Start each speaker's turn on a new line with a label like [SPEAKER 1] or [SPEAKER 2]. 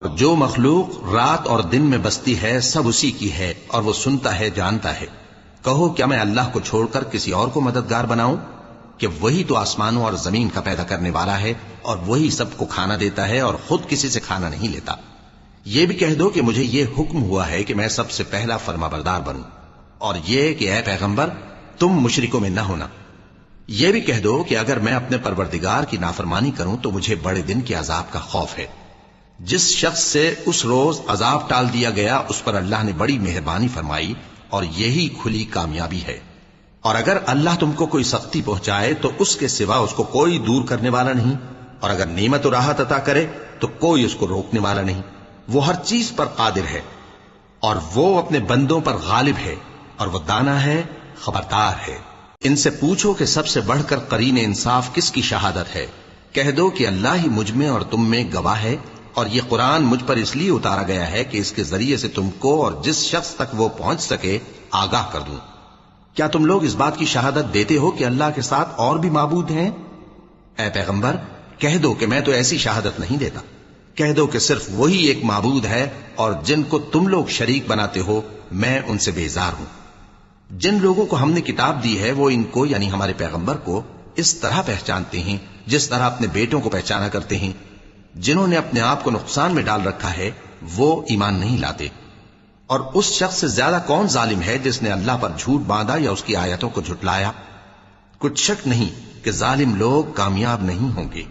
[SPEAKER 1] جو مخلوق رات اور دن میں بستی ہے سب اسی کی ہے اور وہ سنتا ہے جانتا ہے۔ کہو کیا میں اللہ کو چھوڑ کر کسی اور کو مددگار بناؤں کہ وہی تو آسمانوں اور زمین کا پیدا کرنے والا ہے اور وہی سب کو کھانا دیتا ہے اور خود کسی سے کھانا نہیں لیتا۔ یہ بھی کہہ دو کہ مجھے یہ حکم ہوا ہے کہ میں سب سے پہلا فرما بردار بنوں، اور یہ کہ اے پیغمبر تم مشرکوں میں نہ ہونا۔ یہ بھی کہہ دو کہ اگر میں اپنے پروردگار کی نافرمانی کروں تو مجھے بڑے دن کے عذاب کا خوف ہے۔ جس شخص سے اس روز عذاب ٹال دیا گیا اس پر اللہ نے بڑی مہربانی فرمائی اور یہی کھلی کامیابی ہے۔ اور اگر اللہ تم کو کوئی سختی پہنچائے تو اس کے سوا اس کو کوئی دور کرنے والا نہیں، اور اگر نعمت و راحت عطا کرے تو کوئی اس کو روکنے والا نہیں۔ وہ ہر چیز پر قادر ہے اور وہ اپنے بندوں پر غالب ہے، اور وہ دانا ہے، خبردار ہے۔ ان سے پوچھو کہ سب سے بڑھ کر قرین انصاف کس کی شہادت ہے؟ کہہ دو کہ اللہ ہی مجھ میں اور تم میں گواہ ہے، اور یہ قرآن مجھ پر اس لیے اتارا گیا ہے کہ اس کے ذریعے سے تم کو اور جس شخص تک وہ پہنچ سکے آگاہ کر دوں۔ کیا تم لوگ اس بات کی شہادت دیتے ہو کہ اللہ کے ساتھ اور بھی معبود ہیں؟ اے پیغمبر کہہ دو کہ میں تو ایسی شہادت نہیں دیتا۔ کہہ دو کہ صرف وہی ایک معبود ہے، اور جن کو تم لوگ شریک بناتے ہو میں ان سے بیزار ہوں۔ جن لوگوں کو ہم نے کتاب دی ہے وہ ان کو یعنی ہمارے پیغمبر کو اس طرح پہچانتے ہیں جس طرح اپنے بیٹوں کو پہچانا کرتے ہیں۔ جنہوں نے اپنے آپ کو نقصان میں ڈال رکھا ہے وہ ایمان نہیں لاتے۔ اور اس شخص سے زیادہ کون ظالم ہے جس نے اللہ پر جھوٹ باندھا یا اس کی آیتوں کو جھٹلایا؟ کچھ شک نہیں کہ ظالم لوگ کامیاب نہیں ہوں گے۔